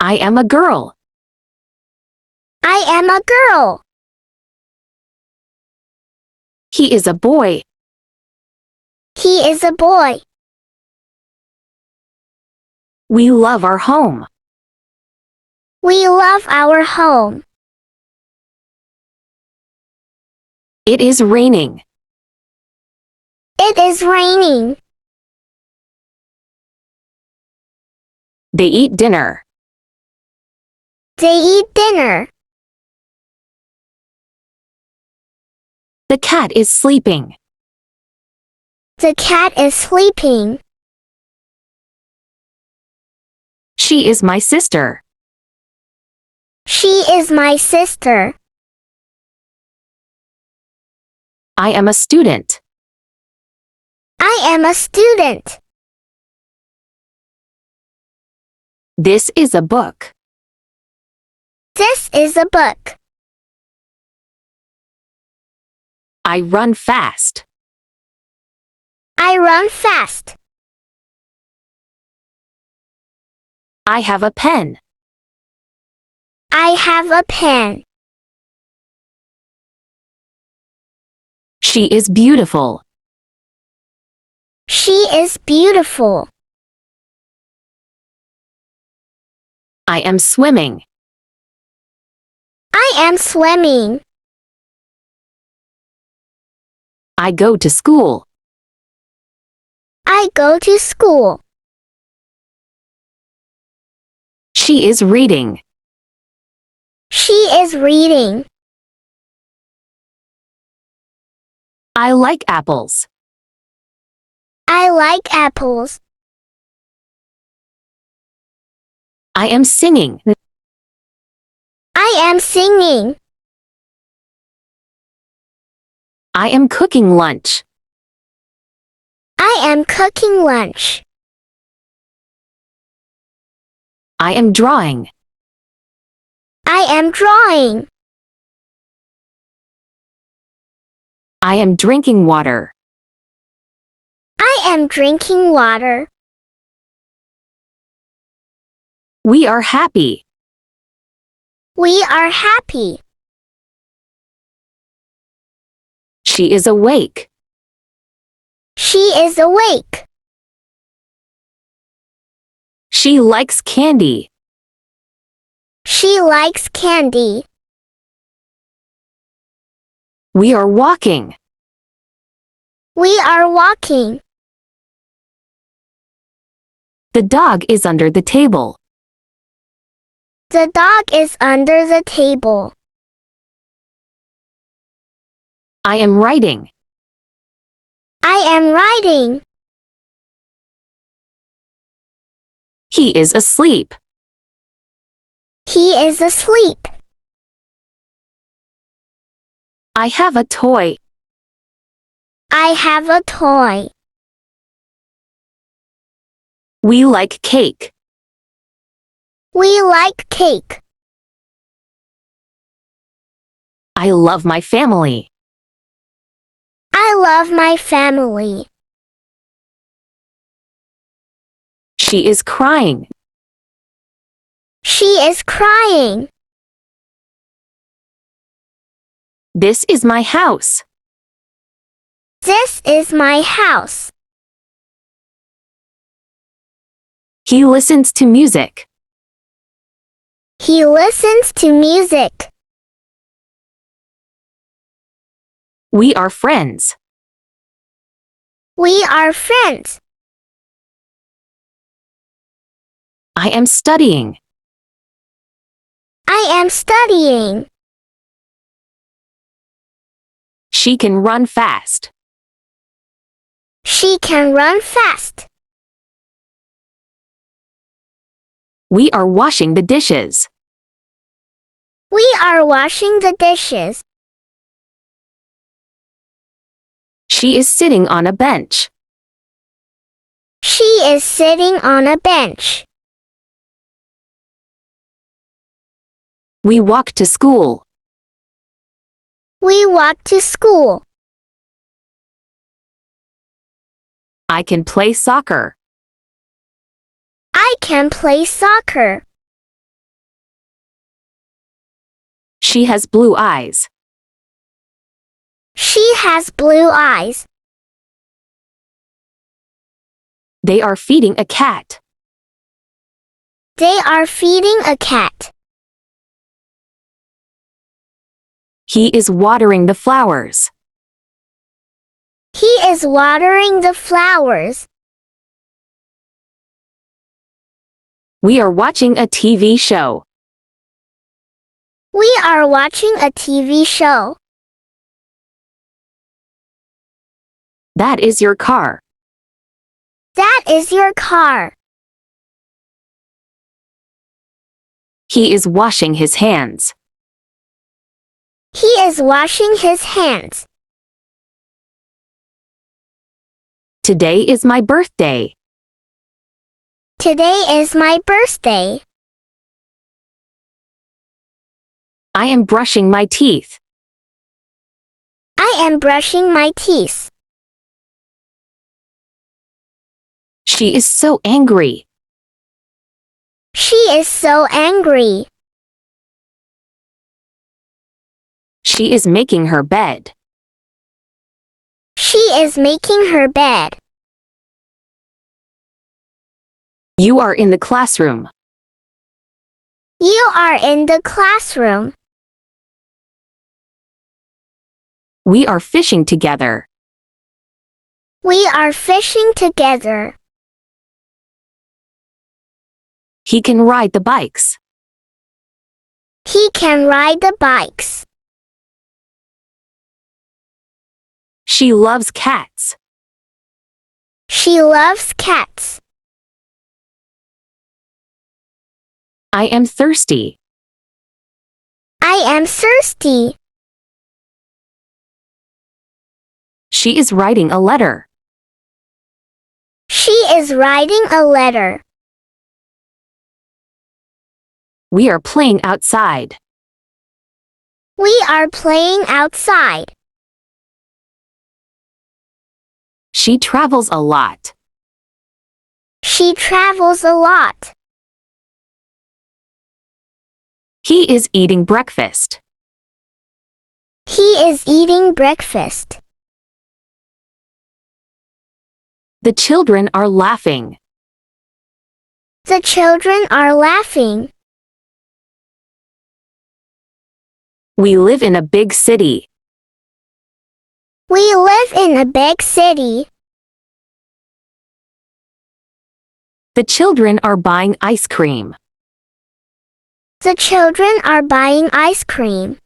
I am a girl. I am a girl. He is a boy. He is a boy. We love our home. We love our home. It is raining. It is raining. They eat dinner. They eat dinner. The cat is sleeping. The cat is sleeping. She is my sister. She is my sister. I am a student. I am a student. This is a book. This is a book. I run fast. I run fast. I have a pen. I have a pen. She is beautiful. She is beautiful. I am swimming. I am swimming. I go to school. I go to school. She is reading. She is reading. I like apples. I like apples. I am singing. I am singing. I am cooking lunch. I am cooking lunch. I am drawing. I am drawing. I am drinking water. I am drinking water. We are happy. We are happy. She is awake. She is awake. She likes candy. She likes candy. We are walking. We are walking. The dog is under the table. The dog is under the table. I am writing. I am writing. He is asleep. He is asleep. I have a toy. I have a toy. We like cake. We like cake. I love my family. I love my family. She is crying. She is crying. This is my house. This is my house. He listens to music. He listens to music. We are friends. We are friends. I am studying. I am studying. She can run fast. She can run fast. We are washing the dishes. We are washing the dishes. She is sitting on a bench. She is sitting on a bench. We walk to school. We walk to school. I can play soccer. I can play soccer. She has blue eyes. She has blue eyes. They are feeding a cat. They are feeding a cat. He is watering the flowers. He is watering the flowers. We are watching a TV show. We are watching a TV show. That is your car. That is your car. He is washing his hands. He is washing his hands. Today is my birthday. Today is my birthday. I am brushing my teeth. I am brushing my teeth. She is so angry. She is so angry. She is making her bed. She is making her bed. You are in the classroom. You are in the classroom. We are fishing together. We are fishing together. He can ride the bikes. He can ride the bikes. She loves cats. She loves cats. I am thirsty. I am thirsty. She is writing a letter. She is writing a letter. We are playing outside. We are playing outside. She travels a lot. She travels a lot. He is eating breakfast. He is eating breakfast. The children are laughing. The children are laughing. We live in a big city. We live in a big city. The children are buying ice cream. The children are buying ice cream.